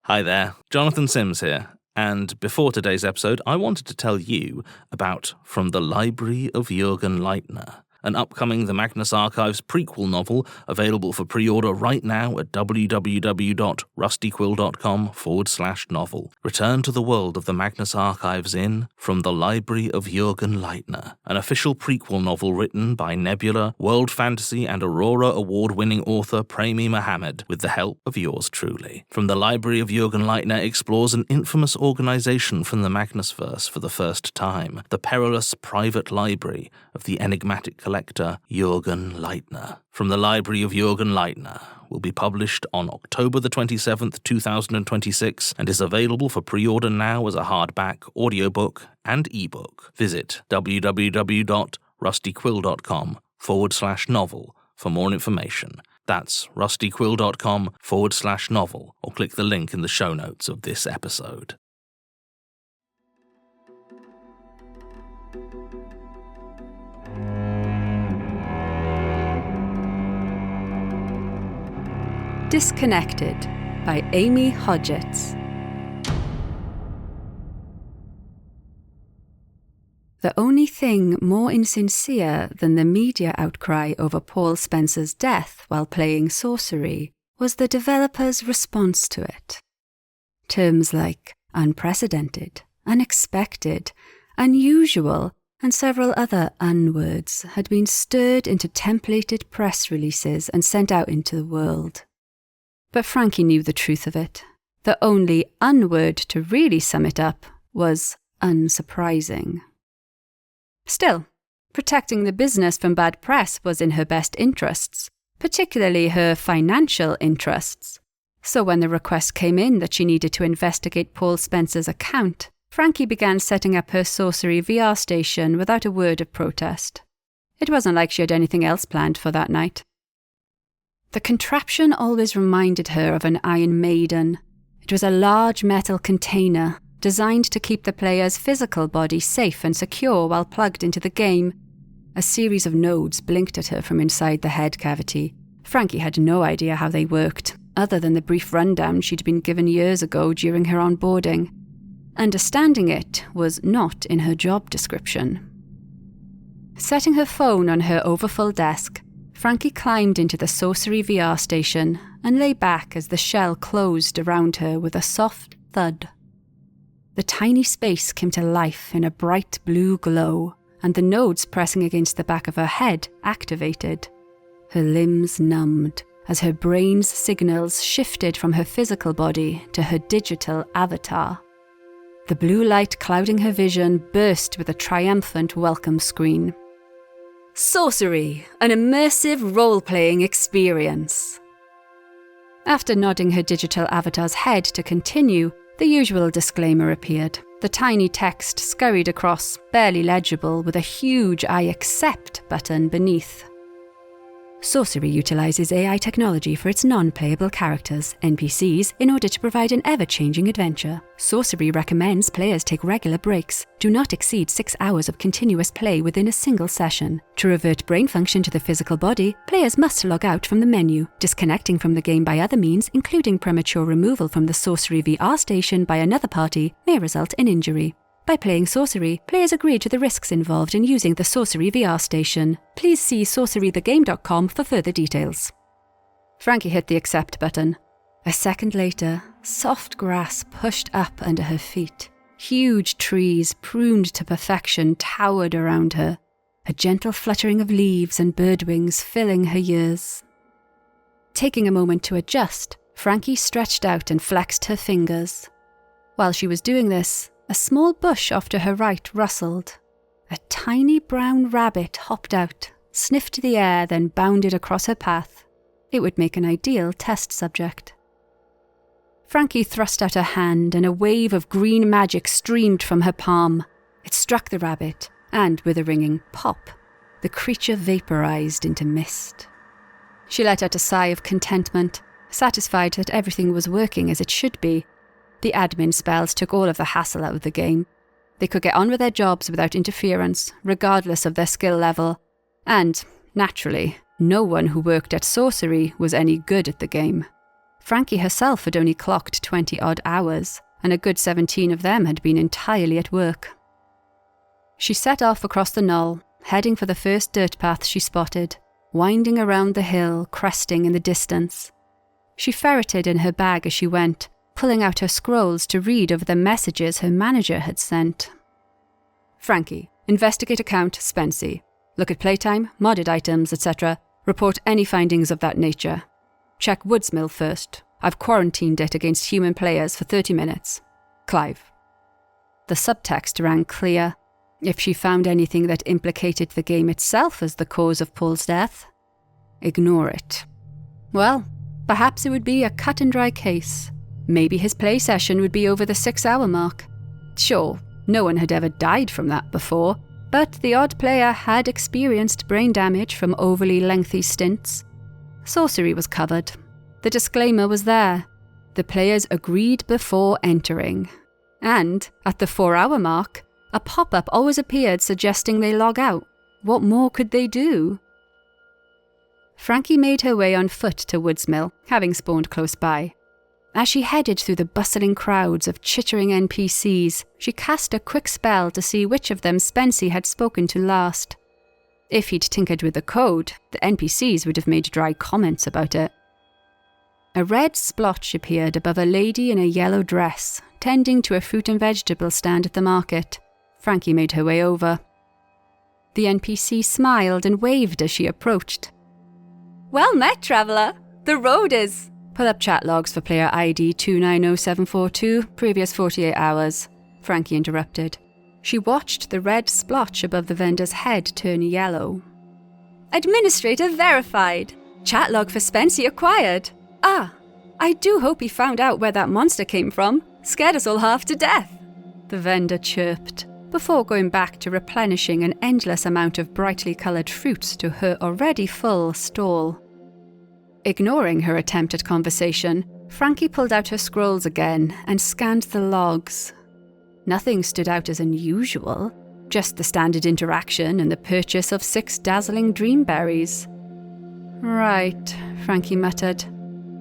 Hi there, Jonathan Sims here, and before today's episode, I wanted to tell you about From the Library of Jürgen Leitner, an upcoming The Magnus Archives prequel novel available for pre-order right now at www.rustyquill.com/novel. Return to the world of the Magnus Archives in From the Library of Jürgen Leitner, an official prequel novel written by Nebula, World Fantasy and Aurora Award-winning author Premi Mohammed, with the help of yours truly. From the Library of Jürgen Leitner explores an infamous organization from the Magnusverse for the first time, the perilous private library of the enigmatic collector Jürgen Leitner. From the Library of Jürgen Leitner will be published on October the 27th, 2026, and is available for pre-order now as a hardback, audiobook, and ebook. Visit www.rustyquill.com/novel for more information. That's rustyquill.com/novel, or click the link in the show notes of this episode. Disconnected by Amy Hodgetts. The only thing more insincere than the media outcry over Paul Spencer's death while playing Sorcery was the developers' response to it. Terms like unprecedented, unexpected, unusual, and several other unwords had been stirred into templated press releases and sent out into the world. But Frankie knew the truth of it. The only unword to really sum it up was unsurprising. Still, protecting the business from bad press was in her best interests, particularly her financial interests. So when the request came in that she needed to investigate Paul Spencer's account, Frankie began setting up her Sorcery VR station without a word of protest. It wasn't like she had anything else planned for that night. The contraption always reminded her of an Iron Maiden. It was a large metal container designed to keep the player's physical body safe and secure while plugged into the game. A series of nodes blinked at her from inside the head cavity. Frankie had no idea how they worked, other than the brief rundown she'd been given years ago during her onboarding. Understanding it was not in her job description. Setting her phone on her overfull desk, Frankie climbed into the Sorcery VR station and lay back as the shell closed around her with a soft thud. The tiny space came to life in a bright blue glow, and the nodes pressing against the back of her head activated. Her limbs numbed as her brain's signals shifted from her physical body to her digital avatar. The blue light clouding her vision burst with a triumphant welcome screen. Sorcery, an immersive role-playing experience. After nodding her digital avatar's head to continue, the usual disclaimer appeared. The tiny text scurried across, barely legible, with a huge I accept button beneath. Sorcery utilizes AI technology for its non-playable characters, NPCs, in order to provide an ever-changing adventure. Sorcery recommends players take regular breaks. Do not exceed 6 hours of continuous play within a single session. To revert brain function to the physical body, players must log out from the menu. Disconnecting from the game by other means, including premature removal from the Sorcery VR station by another party, may result in injury. By playing Sorcery, players agree to the risks involved in using the Sorcery VR station. Please see sorcerythegame.com for further details. Frankie hit the accept button. A second later, soft grass pushed up under her feet. Huge trees, pruned to perfection, towered around her, a gentle fluttering of leaves and bird wings filling her ears. Taking a moment to adjust, Frankie stretched out and flexed her fingers. While she was doing this, a small bush off to her right rustled. A tiny brown rabbit hopped out, sniffed the air, then bounded across her path. It would make an ideal test subject. Frankie thrust out her hand, and a wave of green magic streamed from her palm. It struck the rabbit, and with a ringing pop, the creature vaporized into mist. She let out a sigh of contentment, satisfied that everything was working as it should be. The admin spells took all of the hassle out of the game. They could get on with their jobs without interference, regardless of their skill level. And, naturally, no one who worked at Sorcery was any good at the game. Frankie herself had only clocked 20-odd hours, and a good 17 of them had been entirely at work. She set off across the knoll, heading for the first dirt path she spotted, winding around the hill, cresting in the distance. She ferreted in her bag as she went, pulling out her scrolls to read over the messages her manager had sent. Frankie, investigate account Spency. Look at playtime, modded items, etc. Report any findings of that nature. Check Woodsmill first. I've quarantined it against human players for 30 minutes. Clive. The subtext rang clear. If she found anything that implicated the game itself as the cause of Paul's death, ignore it. Well, perhaps it would be a cut-and-dry case. Maybe his play session would be over the 6-hour mark. Sure, no one had ever died from that before, but the odd player had experienced brain damage from overly lengthy stints. Sorcery was covered. The disclaimer was there. The players agreed before entering. And, at the 4-hour mark, a pop-up always appeared suggesting they log out. What more could they do? Frankie made her way on foot to Woodsmill, having spawned close by. As she headed through the bustling crowds of chittering NPCs, she cast a quick spell to see which of them Spency had spoken to last. If he'd tinkered with the code, the NPCs would have made dry comments about it. A red splotch appeared above a lady in a yellow dress, tending to a fruit and vegetable stand at the market. Frankie made her way over. The NPC smiled and waved as she approached. "Well met, traveller. The road is..." "Pull up chat logs for player ID 290742, previous 48 hours, Frankie interrupted. She watched the red splotch above the vendor's head turn yellow. "Administrator verified. Chat log for Spency acquired. Ah, I do hope he found out where that monster came from. Scared us all half to death," the vendor chirped, before going back to replenishing an endless amount of brightly coloured fruits to her already full stall. Ignoring her attempt at conversation, Frankie pulled out her scrolls again and scanned the logs. Nothing stood out as unusual, just the standard interaction and the purchase of 6 dazzling dreamberries. "Right," Frankie muttered,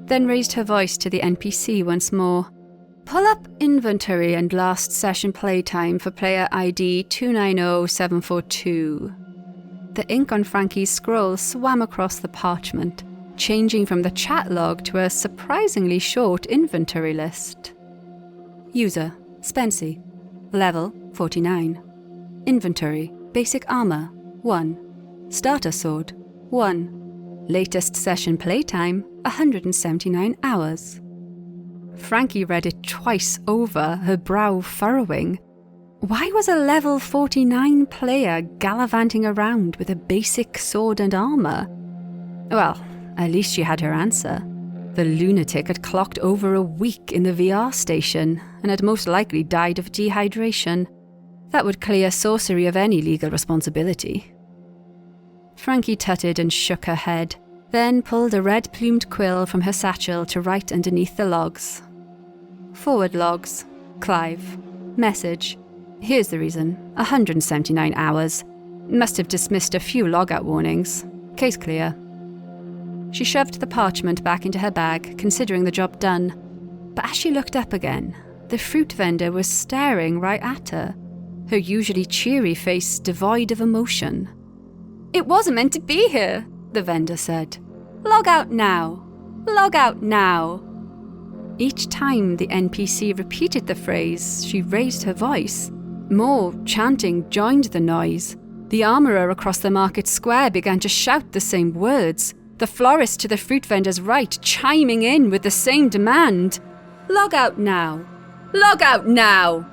then raised her voice to the NPC once more. "Pull up inventory and last session playtime for player ID 290742. The ink on Frankie's scroll swam across the parchment, changing from the chat log to a surprisingly short inventory list. User, Spency. Level, 49. Inventory, basic armor, 1. Starter sword, 1. Latest session playtime, 179 hours. Frankie read it twice over, her brow furrowing. Why was a level 49 player gallivanting around with a basic sword and armor? Well, at least she had her answer. The lunatic had clocked over a week in the VR station and had most likely died of dehydration. That would clear sorcery of any legal responsibility. Frankie tutted and shook her head, then pulled a red-plumed quill from her satchel to write underneath the logs. Forward logs. Clive. Message. Here's the reason. 179 hours. Must have dismissed a few logout warnings. Case clear. She shoved the parchment back into her bag, considering the job done. But as she looked up again, the fruit vendor was staring right at her, her usually cheery face devoid of emotion. "It wasn't meant to be here," the vendor said. "Log out now. Log out now." Each time the NPC repeated the phrase, she raised her voice. More chanting joined the noise. The armourer across the market square began to shout the same words, the florist to the fruit vendor's right chiming in with the same demand. "Log out now! Log out now!"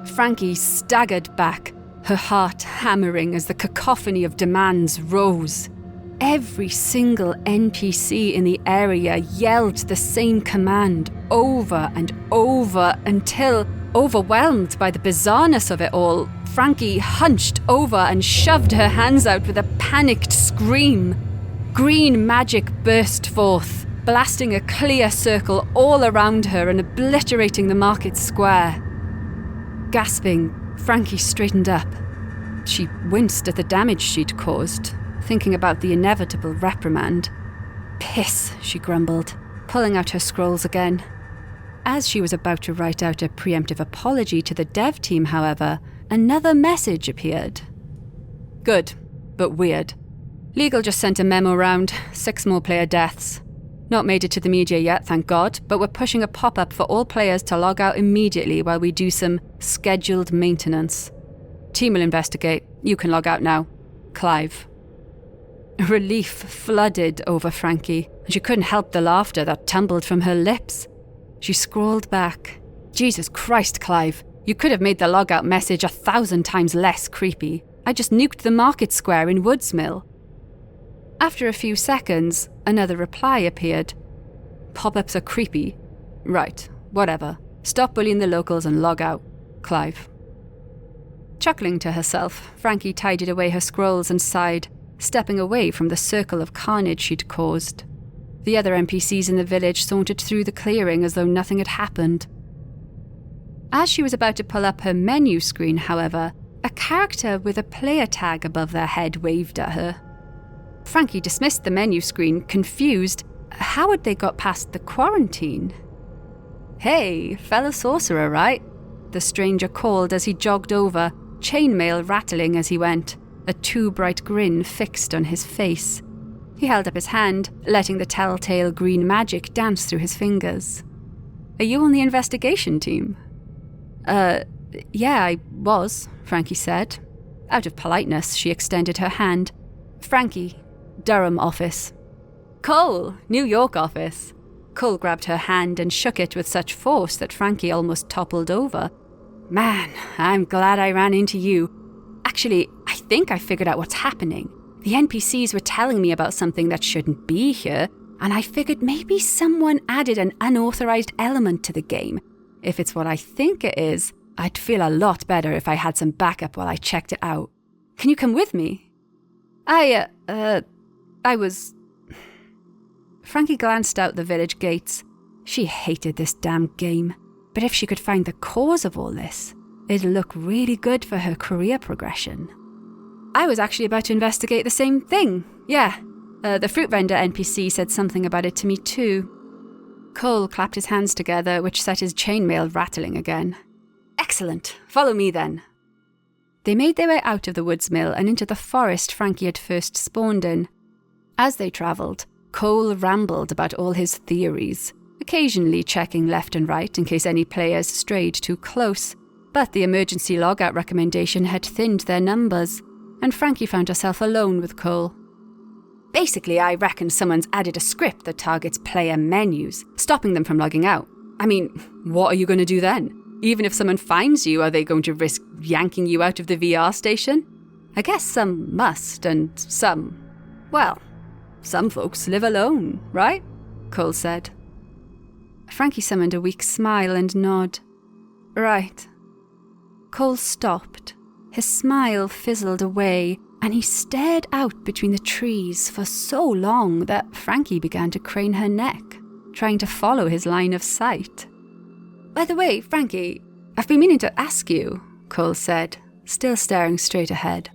Frankie staggered back, her heart hammering as the cacophony of demands rose. Every single NPC in the area yelled the same command over and over until, overwhelmed by the bizarreness of it all, Frankie hunched over and shoved her hands out with a panicked scream. Green magic burst forth, blasting a clear circle all around her and obliterating the market square. Gasping, Frankie straightened up. She winced at the damage she'd caused, thinking about the inevitable reprimand. "Piss," she grumbled. pulling out her scrolls again. As she was about to write out a preemptive apology to the dev team, however, another message appeared. Good, but weird. Legal just sent a memo round, 6 more player deaths. Not made it to the media yet, thank God, but we're pushing a pop-up for all players to log out immediately while we do some scheduled maintenance. Team will investigate. You can log out now. Clive. Relief flooded over Frankie, and she couldn't help the laughter that tumbled from her lips. She scrawled back. Jesus Christ, Clive. You could have made the logout message 1,000 times less creepy. I just nuked the market square in Woodsmill. After a few seconds, another reply appeared. Pop-ups are creepy. Right, whatever. Stop bullying the locals and log out. Clive. Chuckling to herself, Frankie tidied away her scrolls and sighed, stepping away from the circle of carnage she'd caused. The other NPCs in the village sauntered through the clearing as though nothing had happened. As she was about to pull up her menu screen, however, a character with a player tag above their head waved at her. Frankie dismissed the menu screen, confused. How had they got past the quarantine? Hey, fellow sorcerer, right? The stranger called as he jogged over, chainmail rattling as he went, a too-bright grin fixed on his face. He held up his hand, letting the telltale green magic dance through his fingers. Are you on the investigation team? Yeah, I was, Frankie said. Out of politeness, she extended her hand. Frankie, Durham office. Cole, New York office. Cole grabbed her hand and shook it with such force that Frankie almost toppled over. Man, I'm glad I ran into you. Actually, I think I figured out what's happening. The NPCs were telling me about something that shouldn't be here, and I figured maybe someone added an unauthorized element to the game. If it's what I think it is, I'd feel a lot better if I had some backup while I checked it out. Can you come with me? I was... Frankie glanced out the village gates. She hated this damn game, but if she could find the cause of all this, it'd look really good for her career progression. I was actually about to investigate the same thing. Yeah, the fruit vendor NPC said something about it to me too. Cole clapped his hands together, which set his chainmail rattling again. Excellent. Follow me then. They made their way out of the Woodsmill and into the forest Frankie had first spawned in. As they travelled, Cole rambled about all his theories, occasionally checking left and right in case any players strayed too close, but the emergency logout recommendation had thinned their numbers, and Frankie found herself alone with Cole. Basically, I reckon someone's added a script that targets player menus, stopping them from logging out. I mean, what are you going to do then? Even if someone finds you, are they going to risk yanking you out of the VR station? I guess some must, and some... well, some folks live alone, right? Cole said. Frankie summoned a weak smile and nod. Right. Cole stopped. His smile fizzled away, and he stared out between the trees for so long that Frankie began to crane her neck, trying to follow his line of sight. By the way, Frankie, I've been meaning to ask you, Cole said, still staring straight ahead.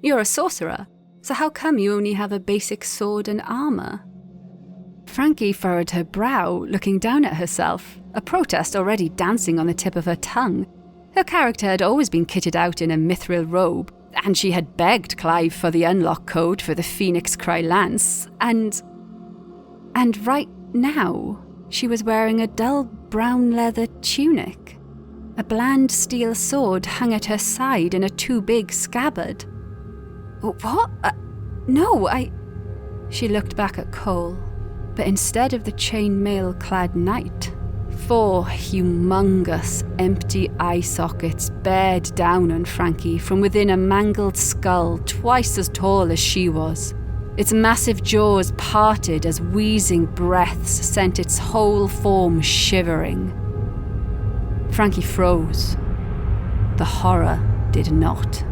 You're a sorcerer, so how come you only have a basic sword and armor? Frankie furrowed her brow, looking down at herself, a protest already dancing on the tip of her tongue. Her character had always been kitted out in a mithril robe, and she had begged Clive for the unlock code for the Phoenix Cry Lance, and right now, she was wearing a dull brown leather tunic. A bland steel sword hung at her side in a too-big scabbard. What? No, She looked back at Cole, but instead of the chainmail-clad knight, 4 humongous, empty eye sockets bared down on Frankie from within a mangled skull twice as tall as she was. Its massive jaws parted as wheezing breaths sent its whole form shivering. Frankie froze. The horror did not.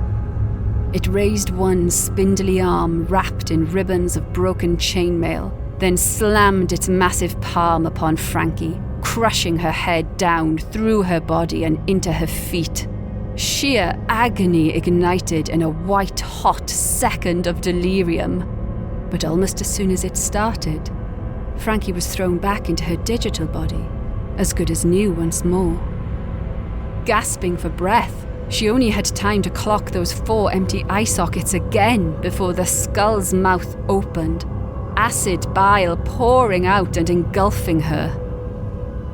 It raised one spindly arm wrapped in ribbons of broken chainmail, then slammed its massive palm upon Frankie, crushing her head down through her body and into her feet. Sheer agony ignited in a white-hot second of delirium. But almost as soon as it started, Frankie was thrown back into her digital body, as good as new once more. Gasping for breath, she only had time to clock those 4 empty eye sockets again before the skull's mouth opened, acid bile pouring out and engulfing her.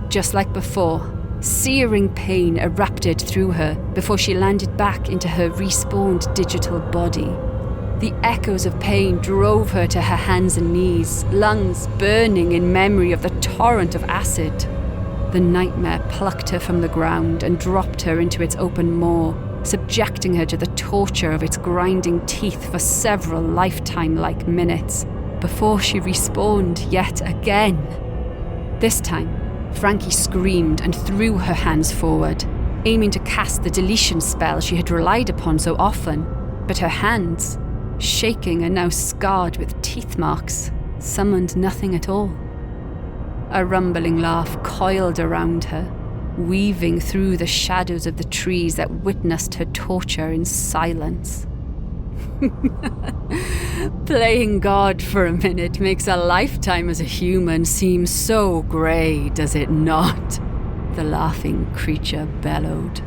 Just like before, searing pain erupted through her before she landed back into her respawned digital body. The echoes of pain drove her to her hands and knees, lungs burning in memory of the torrent of acid. The nightmare plucked her from the ground and dropped her into its open maw, subjecting her to the torture of its grinding teeth for several lifetime-like minutes, before she respawned yet again. This time, Frankie screamed and threw her hands forward, aiming to cast the deletion spell she had relied upon so often, but her hands, shaking and now scarred with teeth marks, summoned nothing at all. A rumbling laugh coiled around her, weaving through the shadows of the trees that witnessed her torture in silence. Playing God for a minute makes a lifetime as a human seem so grey, does it not? The laughing creature bellowed.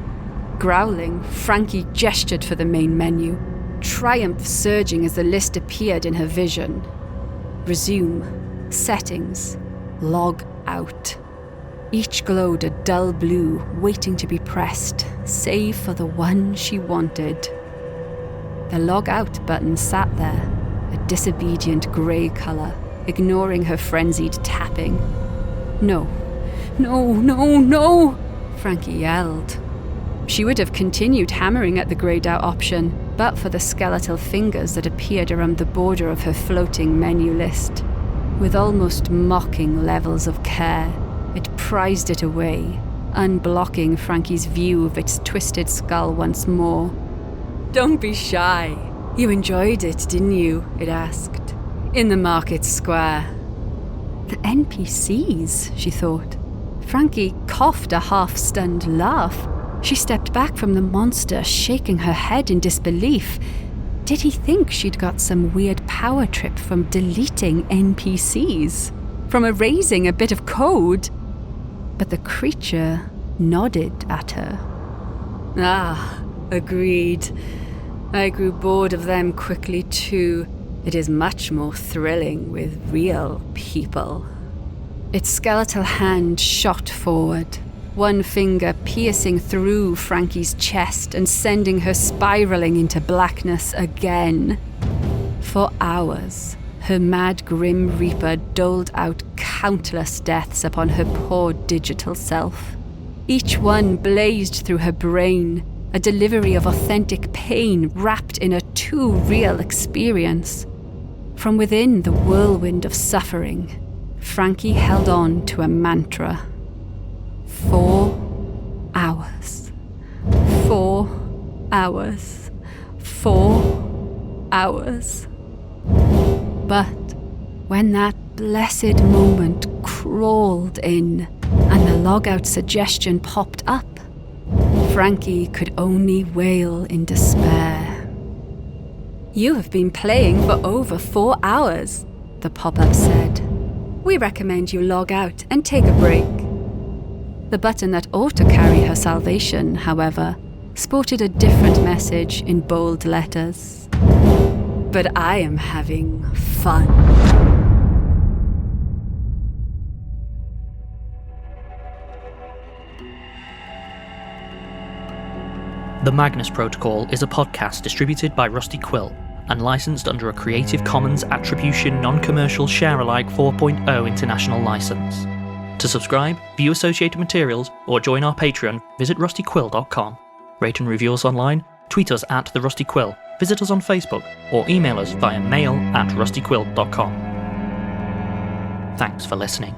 Growling, Frankie gestured for the main menu, triumph surging as the list appeared in her vision. Resume, settings, log out. Each glowed a dull blue, waiting to be pressed, save for the one she wanted. The log out button sat there, a disobedient grey colour, ignoring her frenzied tapping. No, no, no, no, Frankie yelled. She would have continued hammering at the greyed out option, but for the skeletal fingers that appeared around the border of her floating menu list. With almost mocking levels of care, it prized it away, unblocking Frankie's view of its twisted skull once more. Don't be shy. You enjoyed it, didn't you? It asked. In the market square. The NPCs, she thought. Frankie coughed a half-stunned laugh. She stepped back from the monster, shaking her head in disbelief. Did he think she'd got some weird power trip from deleting NPCs? From erasing a bit of code? But the creature nodded at her. Ah, agreed. I grew bored of them quickly too. It is much more thrilling with real people. Its skeletal hand shot forward, one finger piercing through Frankie's chest and sending her spiraling into blackness again. For hours, her mad grim reaper doled out countless deaths upon her poor digital self. Each one blazed through her brain, a delivery of authentic pain wrapped in a too real experience. From within the whirlwind of suffering, Frankie held on to a mantra. 4 hours. 4 hours. 4 hours. But when that blessed moment crawled in and the logout suggestion popped up, Frankie could only wail in despair. You have been playing for over 4 hours, the pop-up said. We recommend you log out and take a break. The button that ought to carry her salvation, however, sported a different message in bold letters. But I am having fun. The Magnus Protocol is a podcast distributed by Rusty Quill and licensed under a Creative Commons Attribution Non-Commercial Share-alike 4.0 international license. To subscribe, view associated materials, or join our Patreon, visit rustyquill.com. Rate and review us online, tweet us at The Rusty Quill, visit us on Facebook, or email us via mail@rustyquill.com. Thanks for listening.